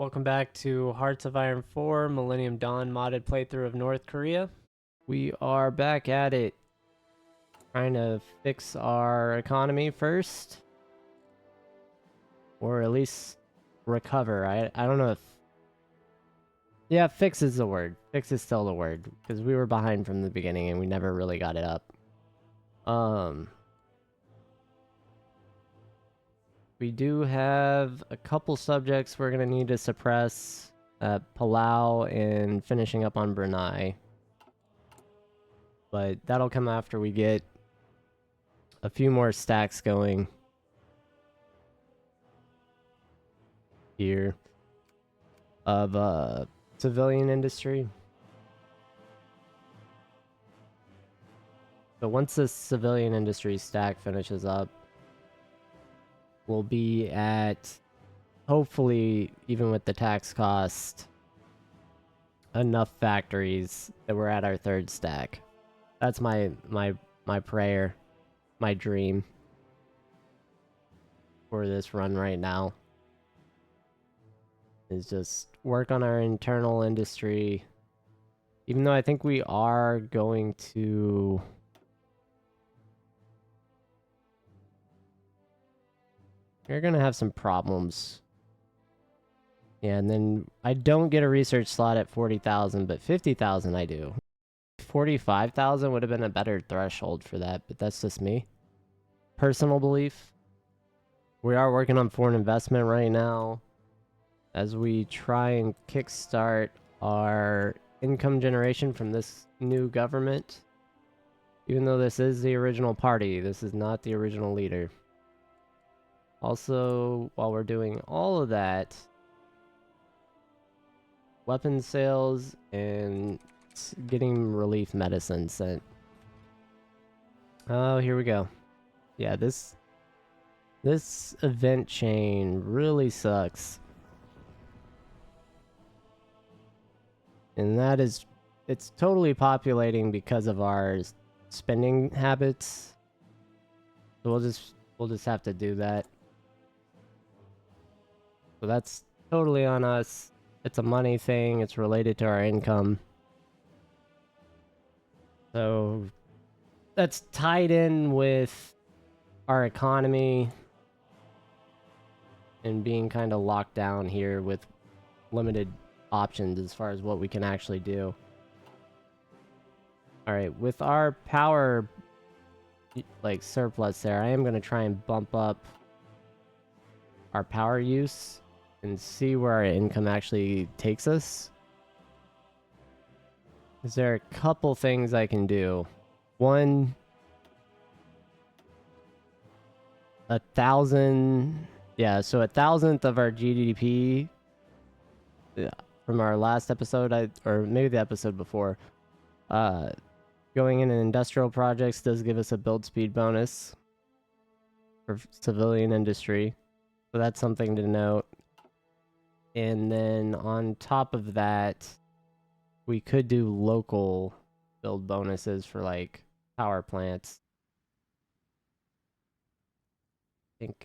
Welcome back to Hearts of Iron 4 Millennium Dawn modded playthrough of North Korea. We are back at it, trying to fix our economy first, or at least recover. I don't know if... Yeah, fix is the word. Fix is still the word, because we were behind from the beginning and we never really got it up. We do have a couple subjects we're going to need to suppress. Palau and finishing up on Brunei. But that'll come after we get a few more stacks going here of civilian industry. So once this civilian industry stack finishes up, we'll be at, hopefully, even with the tax cost, enough factories that we're at our third stack. That's my prayer, my dream for this run right now. Is just work on our internal industry. Even though I think we are going to... We're going to have some problems. Yeah, and then I don't get a research slot at 40,000, but 50,000 I do. 45,000 would have been a better threshold for that, but that's just me. Personal belief. We are working on foreign investment right now as we try and kickstart our income generation from this new government. Even though this is the original party, this is not the original leader. Also, while we're doing all of that, weapon sales and getting relief medicine sent. Oh, here we go. Yeah, this event chain really sucks. And that is, it's totally populating because of our spending habits. So we'll just have to do that. So that's totally on us. It's a money thing. It's related to our income. So that's tied in with our economy and being kind of locked down here with limited options as far as what we can actually do. Alright, with our power like surplus there, I am going to try and bump up our power use and see where our income actually takes us. Is there a couple things I can do? One, 1,000, yeah, so 1,000th of our GDP from our last episode, or maybe the episode before, going in industrial projects does give us a build speed bonus for civilian industry. So that's something to note. And then on top of that, we could do local build bonuses for like power plants. I think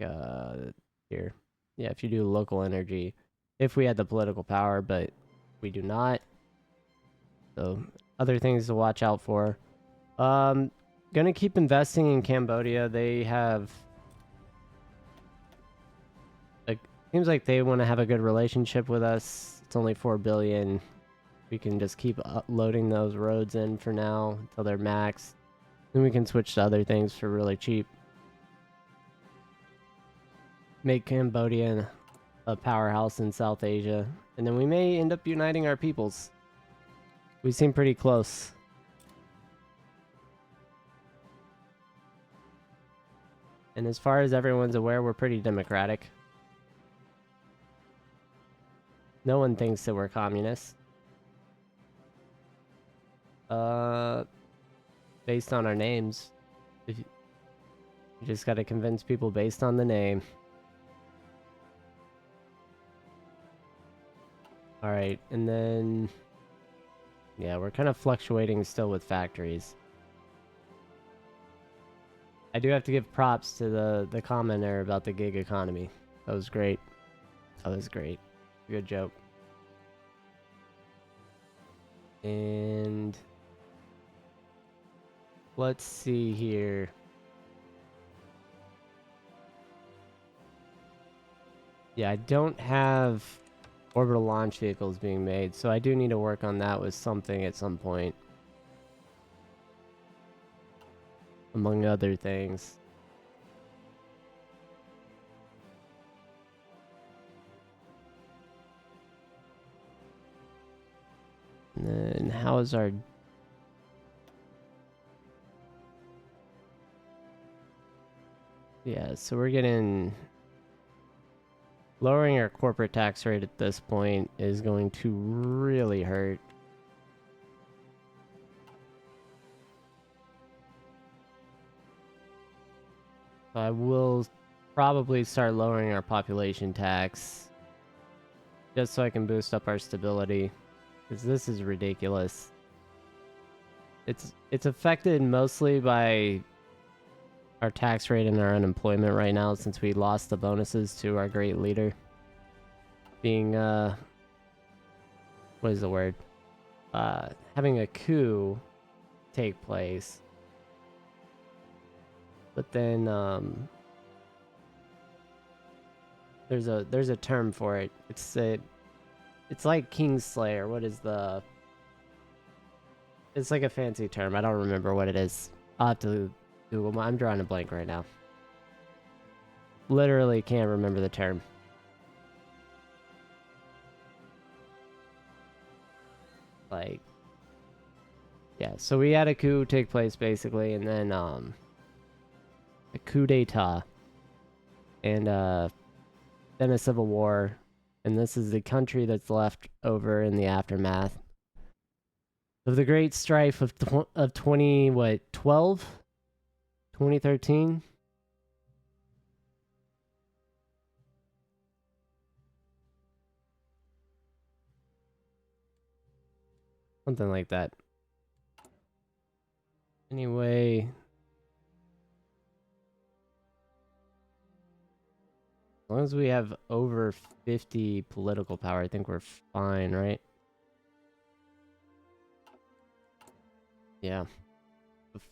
here. Yeah, if you do local energy. If we had the political power, but we do not. So other things to watch out for. Gonna keep investing in Cambodia. They have, like, seems like they want to have a good relationship with us. It's only 4 billion. We can just keep loading those roads in for now until they're maxed. Then we can switch to other things for really cheap. Make Cambodia a powerhouse in South Asia. And then we may end up uniting our peoples. We seem pretty close. And as far as everyone's aware, we're pretty democratic. No one thinks that we're communists. Based on our names. You just gotta convince people based on the name. Alright, and then... yeah, we're kind of fluctuating still with factories. I do have to give props to the commenter about the gig economy. That was great. That was great. Good joke. And let's see here. Yeah, I don't have orbital launch vehicles being made, so I do need to work on that with something at some point. Among other things. And then how is our... Yeah, so we're getting... Lowering our corporate tax rate at this point is going to really hurt. So I will probably start lowering our population tax just so I can boost up our stability, because this is ridiculous. It's affected mostly by our tax rate and our unemployment right now, since we lost the bonuses to our great leader being what is the word, having a coup take place. But then there's a term for it. It's like Kingslayer. What is the... It's like a fancy term. I don't remember what it is. I'll have to Google. I'm drawing a blank right now. Literally can't remember the term. Like, yeah, so we had a coup take place basically, and then a coup d'etat, and then a civil war, and this is the country that's left over in the aftermath of the great strife of 2013. Something like that. Anyway, as long as we have over 50 political power, I think we're fine, right? Yeah.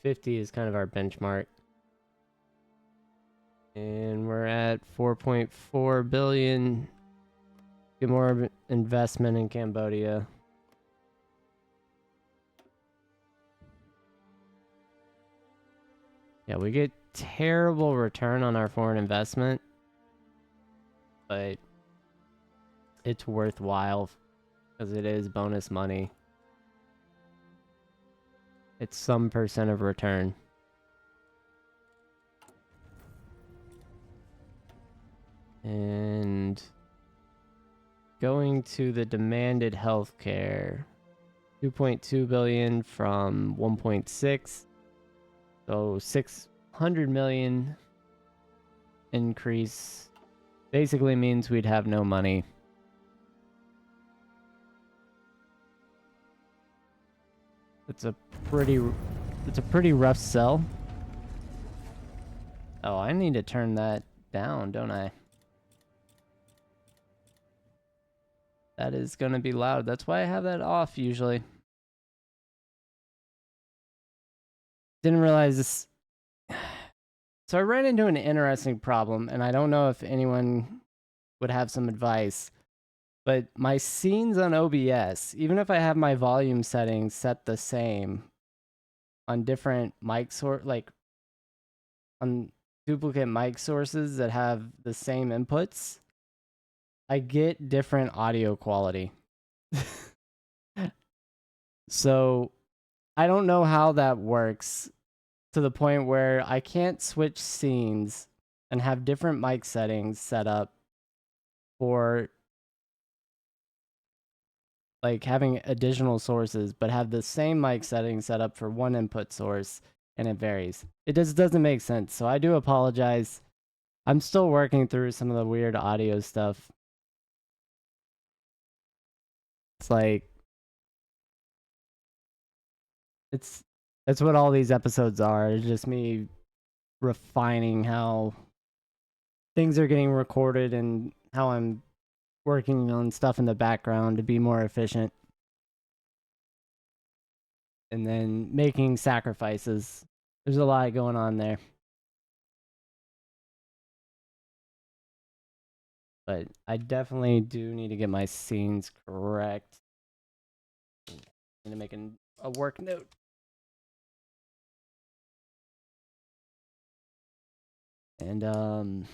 50 is kind of our benchmark. And we're at 4.4 billion. Get more investment in Cambodia. Yeah, we get terrible return on our foreign investment, but it's worthwhile because it is bonus money. It's some percent of return. And going to the demanded healthcare, 2.2 billion from 1.6. So 600 million increase basically means we'd have no money. It's a pretty rough sell. Oh, I need to turn that down, don't I? That is going to be loud. That's why I have that off usually. Didn't realize this. So I ran into an interesting problem, and I don't know if anyone would have some advice. But my scenes on OBS, even if I have my volume settings set the same on different mic like on duplicate mic sources that have the same inputs, I get different audio quality. So I don't know how that works to the point where I can't switch scenes and have different mic settings set up for like having additional sources, but have the same mic settings set up for one input source, and it varies. It just doesn't make sense. So I do apologize. I'm still working through some of the weird audio stuff. It's like that's what all these episodes are. It's just me refining how things are getting recorded and how I'm working on stuff in the background to be more efficient. And then making sacrifices. There's a lot going on there. But I definitely do need to get my scenes correct. I need to make a work note. And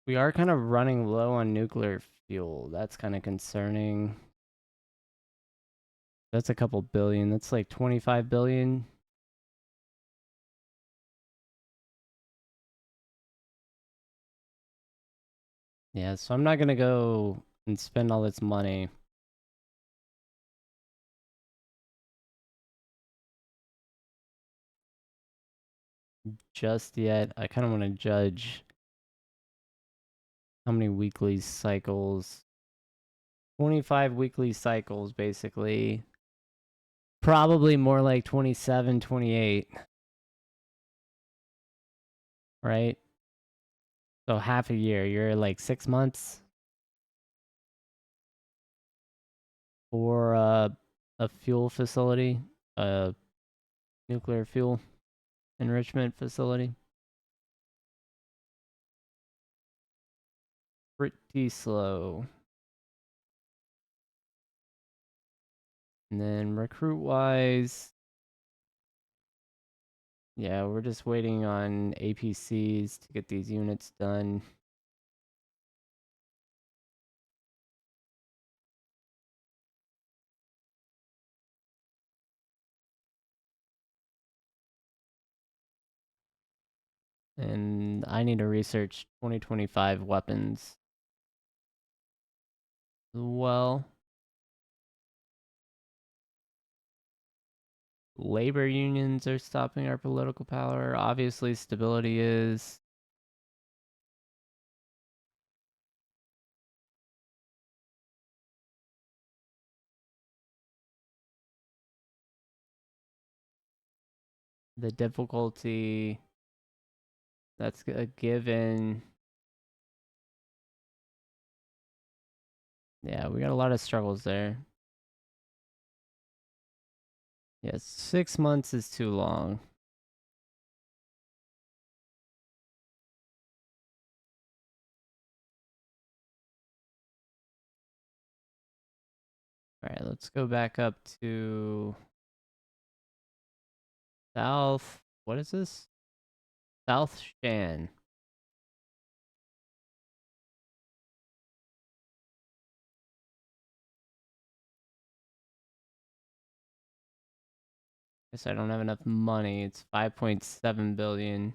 we are kind of running low on nuclear fuel. That's kind of concerning. That's a couple billion. That's like 25 billion. Yeah, so I'm not gonna go and spend all this money. Just yet. I kind of want to judge how many weekly cycles. 25 weekly cycles, basically. Probably more like 27, 28. Right? So half a year. You're like 6 months for a fuel facility, a nuclear fuel enrichment facility. Pretty slow. And then recruit wise, yeah, we're just waiting on APCs to get these units done. And I need to research 2025 weapons as well. Labor unions are stopping our political power. Obviously, stability is. The difficulty, that's a given. Yeah, we got a lot of struggles there. Yeah, 6 months is too long. All right, let's go back up to South. What is this? South Shan. Guess I don't have enough money. It's 5.7 billion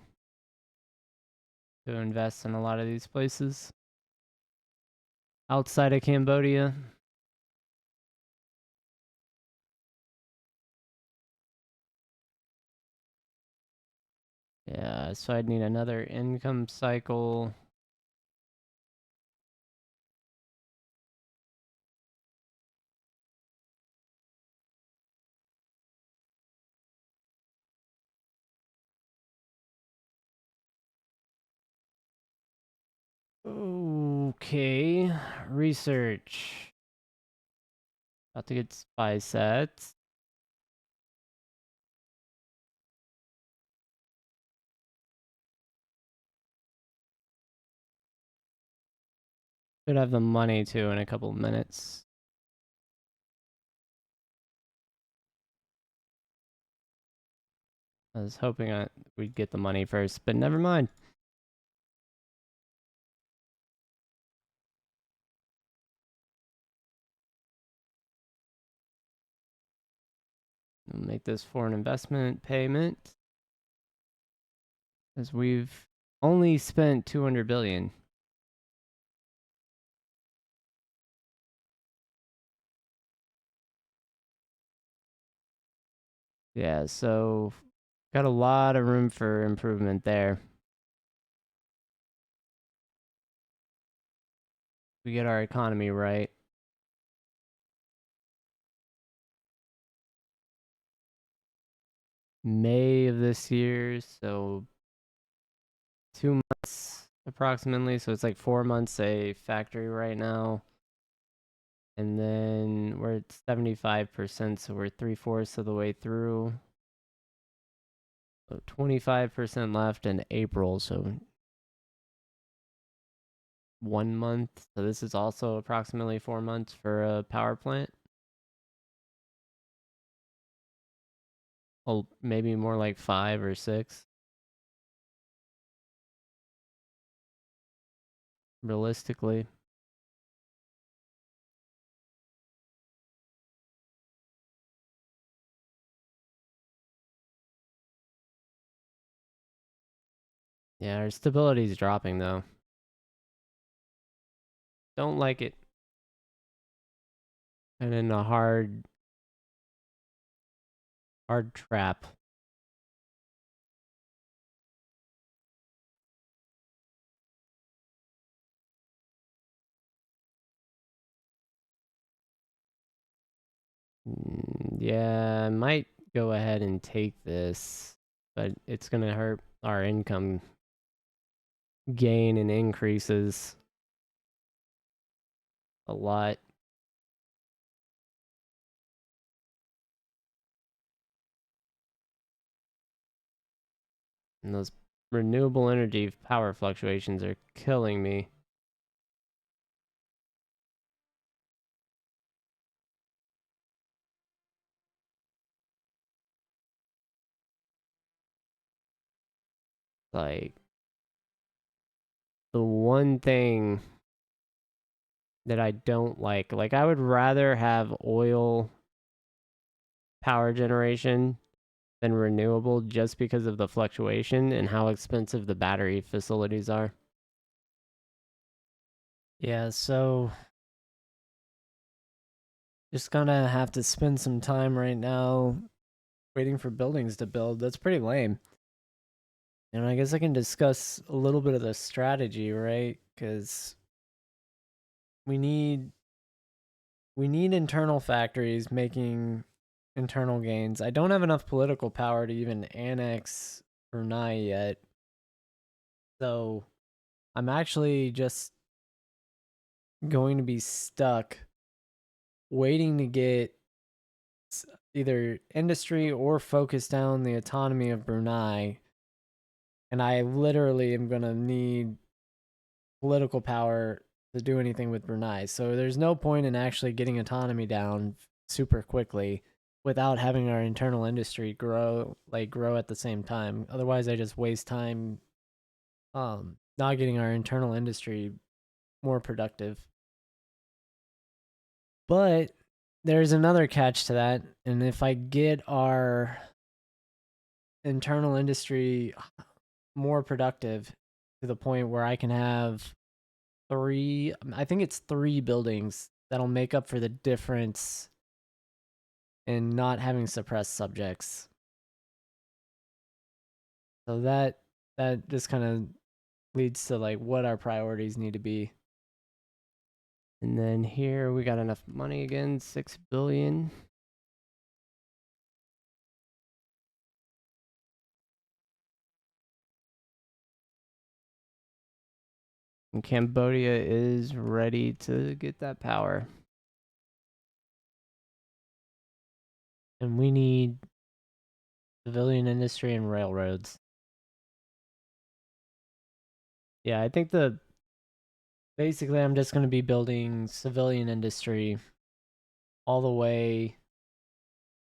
to invest in a lot of these places outside of Cambodia. Yeah, so I'd need another income cycle. Okay, research. About to get spy sets. Should have the money too in a couple minutes. I was hoping we'd get the money first, but never mind. We'll make this for an investment payment, as we've only spent 200 billion. Yeah, so got a lot of room for improvement there. We get our economy right. May of this year, so 2 months approximately. So it's like 4 months a factory right now. And then we're at 75%, so we're 3/4 of the way through. So 25% left in April, so 1 month. So this is also approximately 4 months for a power plant. Well, maybe more like 5 or 6. Realistically. Yeah, our stability is dropping though. Don't like it. And in a hard trap. Yeah, I might go ahead and take this, but it's gonna hurt our income gain and increases a lot. And those renewable energy power fluctuations are killing me. Like, the one thing that I don't like I would rather have oil power generation than renewable just because of the fluctuation and how expensive the battery facilities are. Yeah, so just gonna have to spend some time right now waiting for buildings to build. That's pretty lame. And I guess I can discuss a little bit of the strategy, right? Because we need internal factories making internal gains. I don't have enough political power to even annex Brunei yet. So I'm actually just going to be stuck waiting to get either industry or focus down the autonomy of Brunei. And I literally am going to need political power to do anything with Brunei. So there's no point in actually getting autonomy down super quickly without having our internal industry grow at the same time. Otherwise I just waste time not getting our internal industry more productive. But there's another catch to that, and if I get our internal industry more productive to the point where I can have I think it's 3 buildings that'll make up for the difference in not having suppressed subjects. So that just kind of leads to what our priorities need to be. And then here we got enough money again, 6 billion. And Cambodia is ready to get that power. And we need civilian industry and railroads. Yeah, I think basically I'm just going to be building civilian industry all the way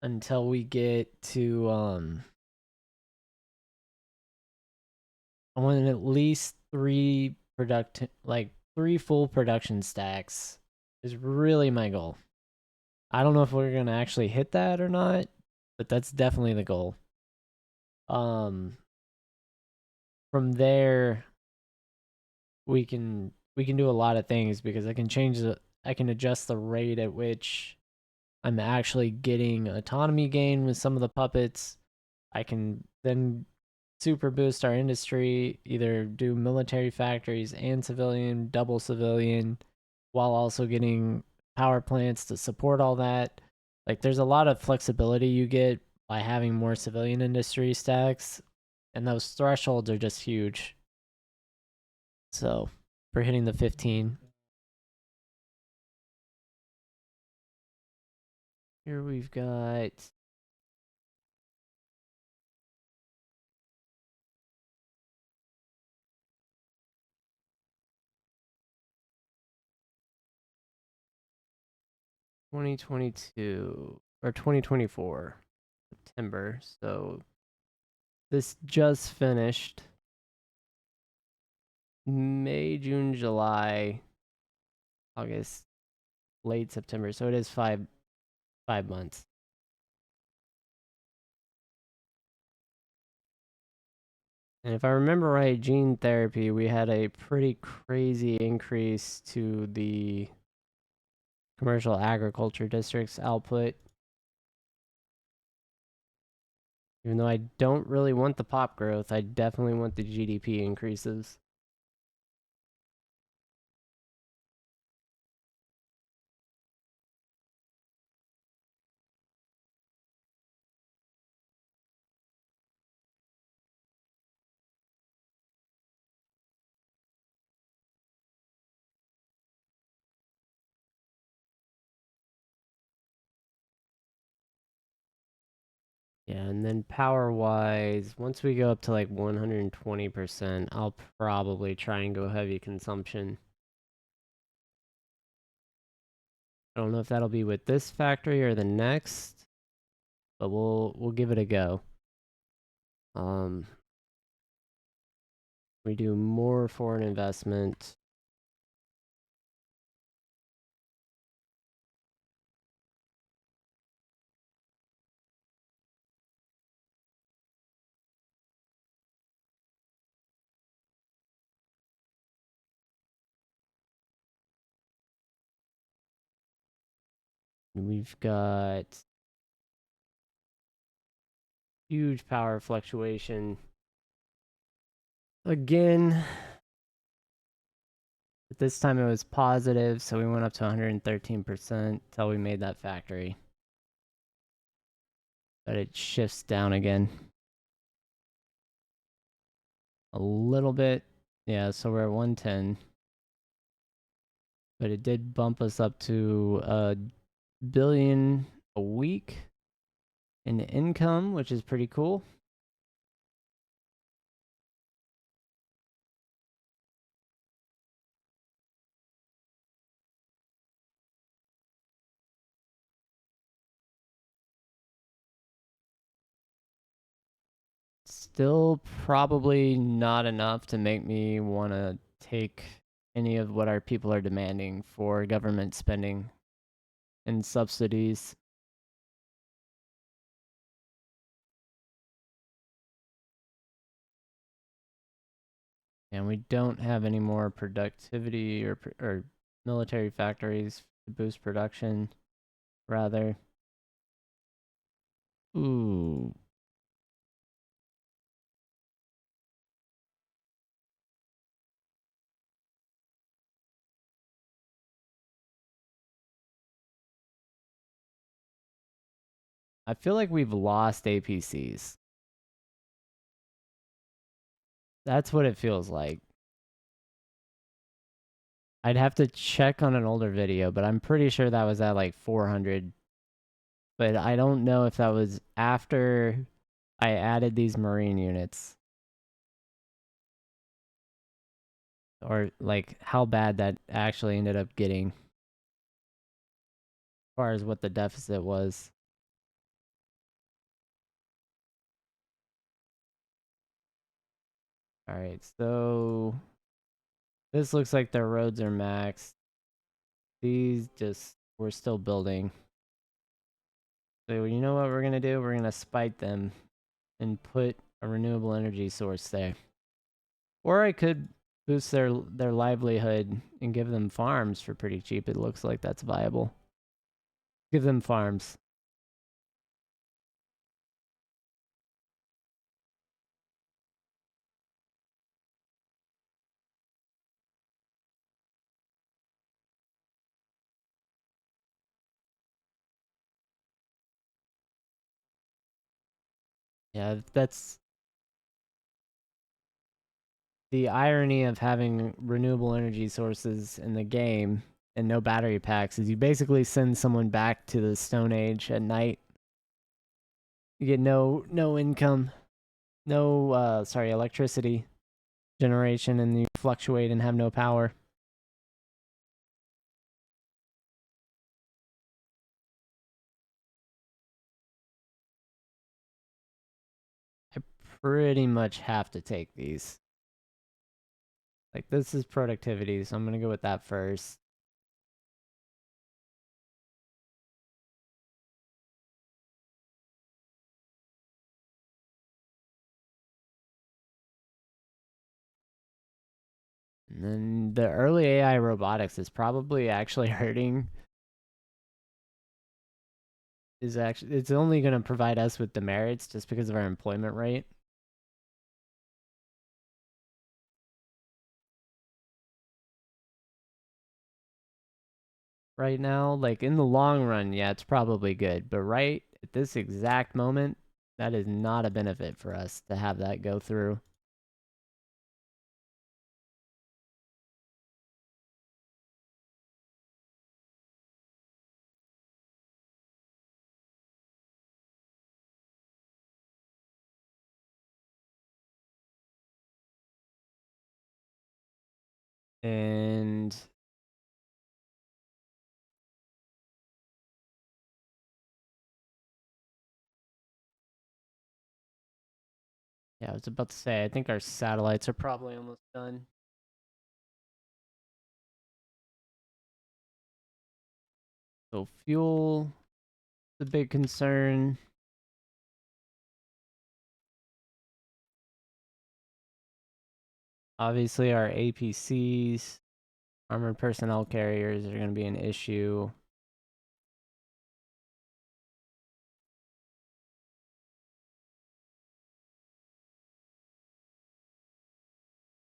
until we get to I want at least 3 full production stacks is really my goal. I don't know if we're going to actually hit that or not, but that's definitely the goal. From there we can do a lot of things because I can adjust the rate at which I'm actually getting autonomy gain with some of the puppets. I can then super boost our industry, either do military factories and civilian, double civilian, while also getting power plants to support all that. There's a lot of flexibility you get by having more civilian industry stacks, and those thresholds are just huge. So we're hitting the 15. Here we've got 2022 or 2024 September. So this just finished May, June, July, August, late September. So it is 5 months. And if I remember right, gene therapy, we had a pretty crazy increase to the commercial agriculture district's output. Even though I don't really want the pop growth, I definitely want the GDP increases. Yeah, and then power wise, once we go up to like 120%, I'll probably try and go heavy consumption. I don't know if that'll be with this factory or the next, but we'll give it a go. We do more foreign investment. We've got huge power fluctuation. Again, but this time it was positive, so we went up to 113% until we made that factory. But it shifts down again. A little bit. Yeah, so we're at 110. But it did bump us up to a billion a week in income, which is pretty cool. Still probably not enough to make me want to take any of what our people are demanding for government spending and subsidies. And we don't have any more productivity or military factories to boost production. Rather, ooh, I feel like we've lost APCs. That's what it feels like. I'd have to check on an older video, but I'm pretty sure that was at like 400. But I don't know if that was after I added these marine units or like how bad that actually ended up getting as far as what the deficit was. All right, so this looks like their roads are maxed. These just, we're still building. So you know what we're going to do? We're going to spite them and put a renewable energy source there. Or I could boost their livelihood and give them farms for pretty cheap. It looks like that's viable. Give them farms. Yeah, that's the irony of having renewable energy sources in the game and no battery packs is you basically send someone back to the Stone Age at night. You get no income, no electricity generation, and you fluctuate and have no power. I pretty much have to take these. Like, this is productivity, so I'm gonna go with that first. And then the early AI robotics is probably actually hurting. It's only going to provide us with demerits just because of our employment rate. Right now, like in the long run, yeah, it's probably good. But right at this exact moment, that is not a benefit for us to have that go through. And yeah, I was about to say, I think our satellites are probably almost done. So fuel is a big concern. Obviously, our APCs, armored personnel carriers, are going to be an issue.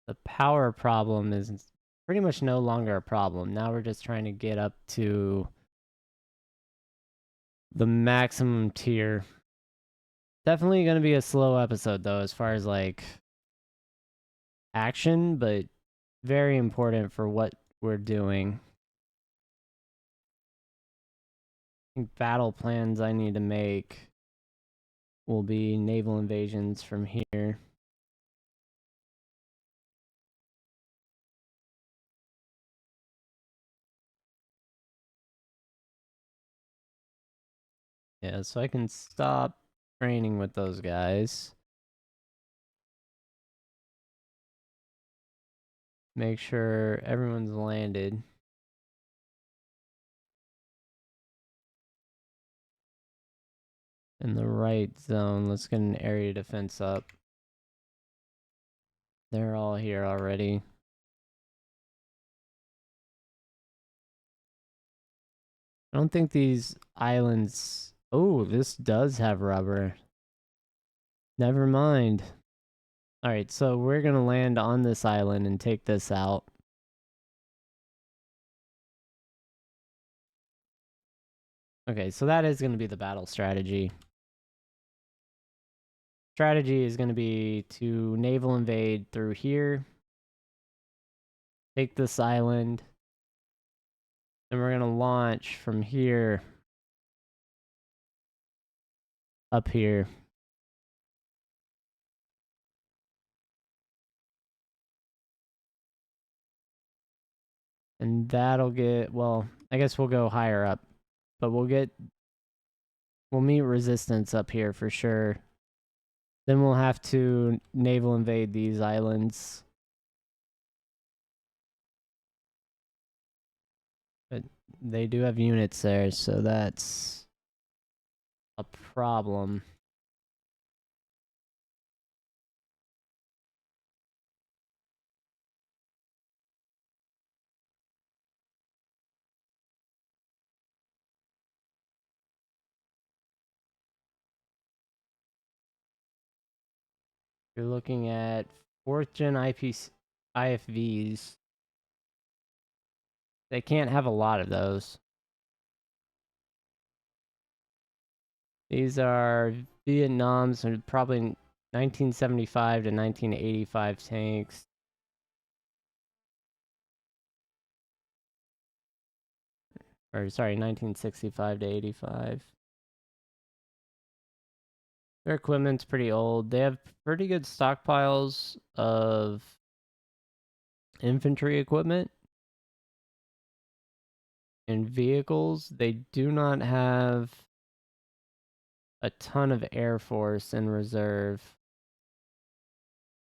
The power problem is pretty much no longer a problem. Now we're just trying to get up to the maximum tier. Definitely going to be a slow episode, though, as far as like action, but very important for what we're doing. I think battle plans I need to make will be naval invasions from here. Yeah, so I can stop training with those guys. Make sure everyone's landed in the right zone. Let's get an area defense up. They're all here already. I don't think these islands... Oh, this does have rubber. Never mind. Alright, so we're gonna land on this island and take this out. Okay, so that is gonna be the battle strategy. Strategy is gonna be to naval invade through here. Take this island. And we're gonna launch from here up here. And that'll get, well, I guess we'll go higher up. But we'll meet resistance up here for sure. Then we'll have to naval invade these islands. But they do have units there, so that's a problem. You're looking at 4th gen IFVs. They can't have a lot of those. These are Vietnam's and probably 1975 to 1985 tanks. Or sorry, 1965 to 85. Their equipment's pretty old. They have pretty good stockpiles of infantry equipment and vehicles. They do not have a ton of Air Force in reserve.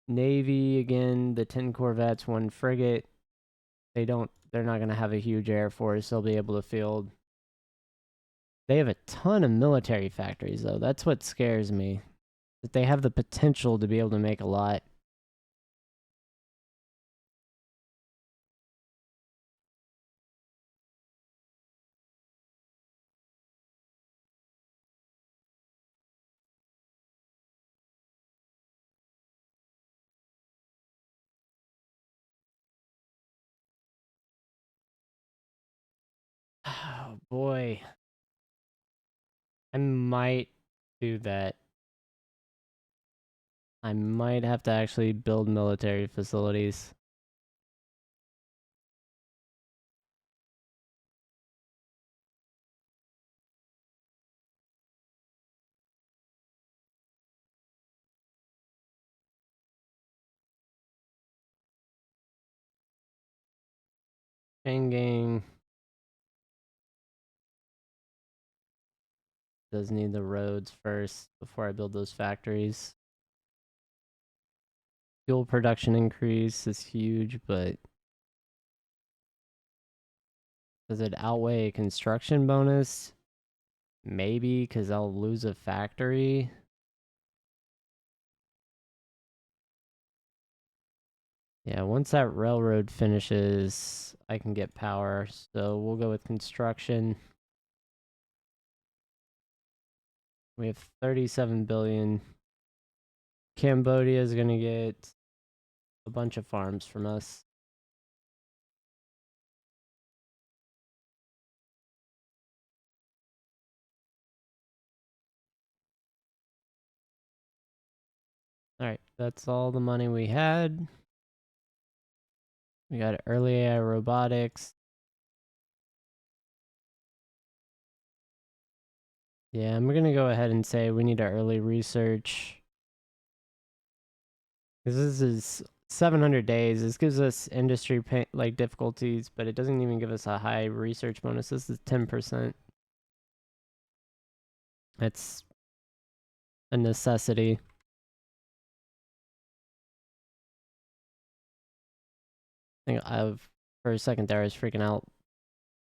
Navy, again, the 10 corvettes, 1 frigate. They're not going to have a huge Air Force they'll be able to field. They have a ton of military factories, though. That's what scares me. That they have the potential to be able to make a lot. Oh, boy. I might do that. I might have to actually build military facilities. Chain gang does need the roads first before I build those factories. Fuel production increase is huge, but does it outweigh a construction bonus? Maybe, because I'll lose a factory. Yeah, once that railroad finishes, I can get power. So we'll go with construction. We have 37 billion. Cambodia is going to get a bunch of farms from us. All right, that's all the money we had. We got early AI robotics. Yeah, I'm going to go ahead and say we need our early research. Because this is 700 days. This gives us industry like difficulties, but it doesn't even give us a high research bonus. This is 10%. That's a necessity. I think for a second there, I was freaking out.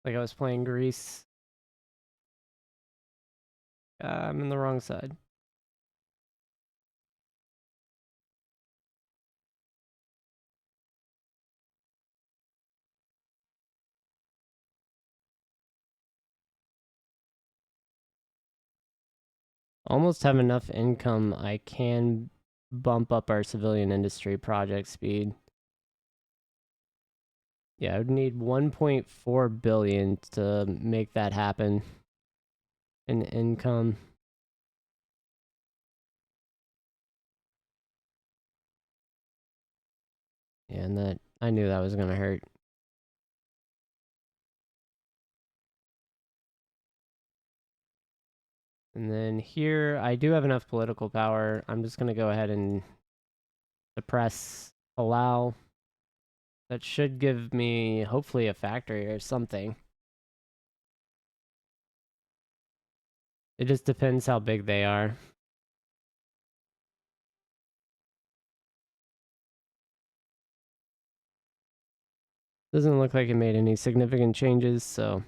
Like I was playing Greece. I'm in the wrong side. Almost have enough income. I can bump up our civilian industry project speed. Yeah, I would need 1.4 billion to make that happen in income. Yeah, and that I knew that was gonna hurt. And then here, I do have enough political power. I'm just gonna go ahead and suppress allow. That should give me hopefully a factory or something. It just depends how big they are. Doesn't look like it made any significant changes, so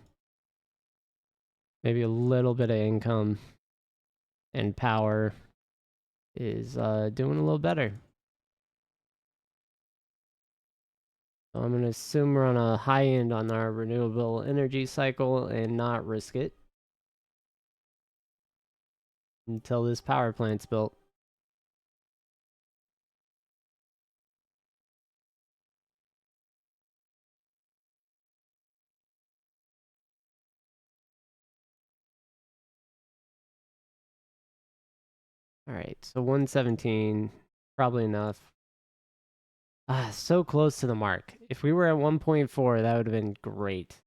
maybe a little bit of income and power is doing a little better. So I'm going to assume we're on a high end on our renewable energy cycle and not risk it until this power plant's built. All right, so 117, probably enough. So close to the mark. If we were at 1.4, that would have been great.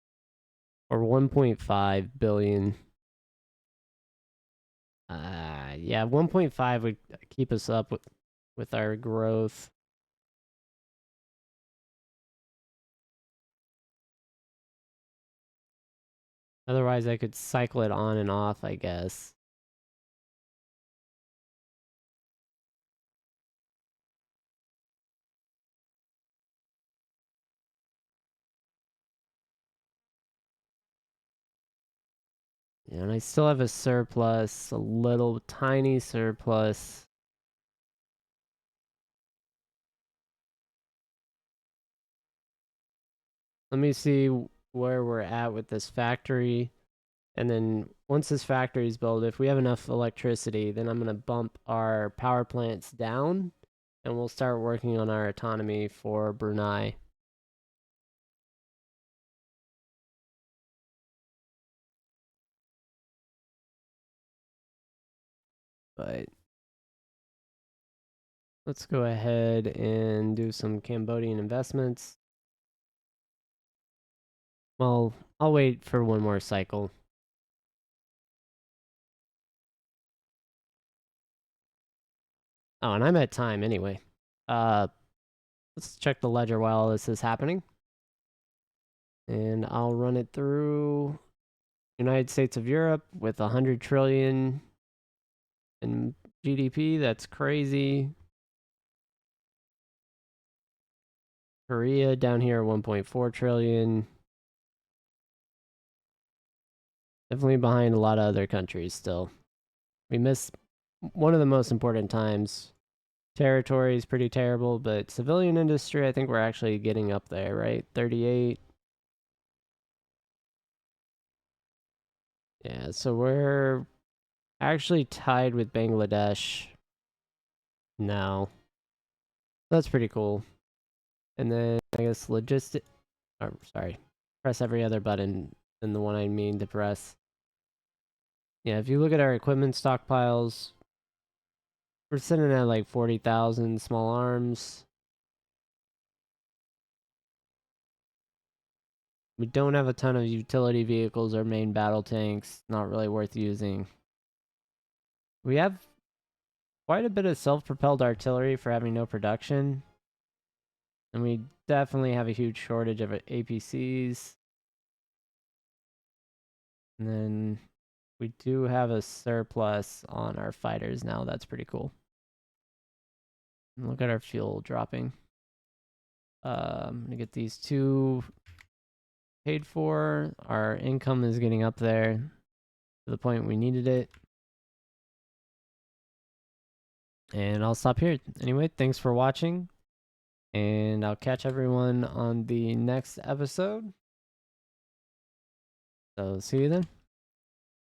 or 1.5 billion. Yeah, 1.5 would keep us up with our growth. Otherwise, I could cycle it on and off, I guess. And I still have a surplus, a little tiny surplus. Let me see where we're at with this factory. And then once this factory is built, if we have enough electricity, then I'm going to bump our power plants down and we'll start working on our autonomy for Brunei. But let's go ahead and do some Cambodian investments. Well, I'll wait for one more cycle. Oh, and I'm at time anyway. Let's check the ledger while this is happening. And I'll run it through United States of Europe with 100 trillion in GDP. That's crazy. Korea down here, 1.4 trillion. Definitely behind a lot of other countries still. We missed one of the most important times. Territory is pretty terrible, but civilian industry, I think we're actually getting up there, right? 38. Yeah, so we're actually tied with Bangladesh now. That's pretty cool. And then I guess logistic. Oh, sorry. Press every other button than the one I mean to press. Yeah, if you look at our equipment stockpiles, we're sitting at like 40,000 small arms. We don't have a ton of utility vehicles or main battle tanks. Not really worth using. We have quite a bit of self-propelled artillery for having no production. And we definitely have a huge shortage of APCs. And then we do have a surplus on our fighters now. That's pretty cool. And look at our fuel dropping. I'm going to get these two paid for. Our income is getting up there to the point we needed it. And I'll stop here. Anyway, thanks for watching. And I'll catch everyone on the next episode. So see you then.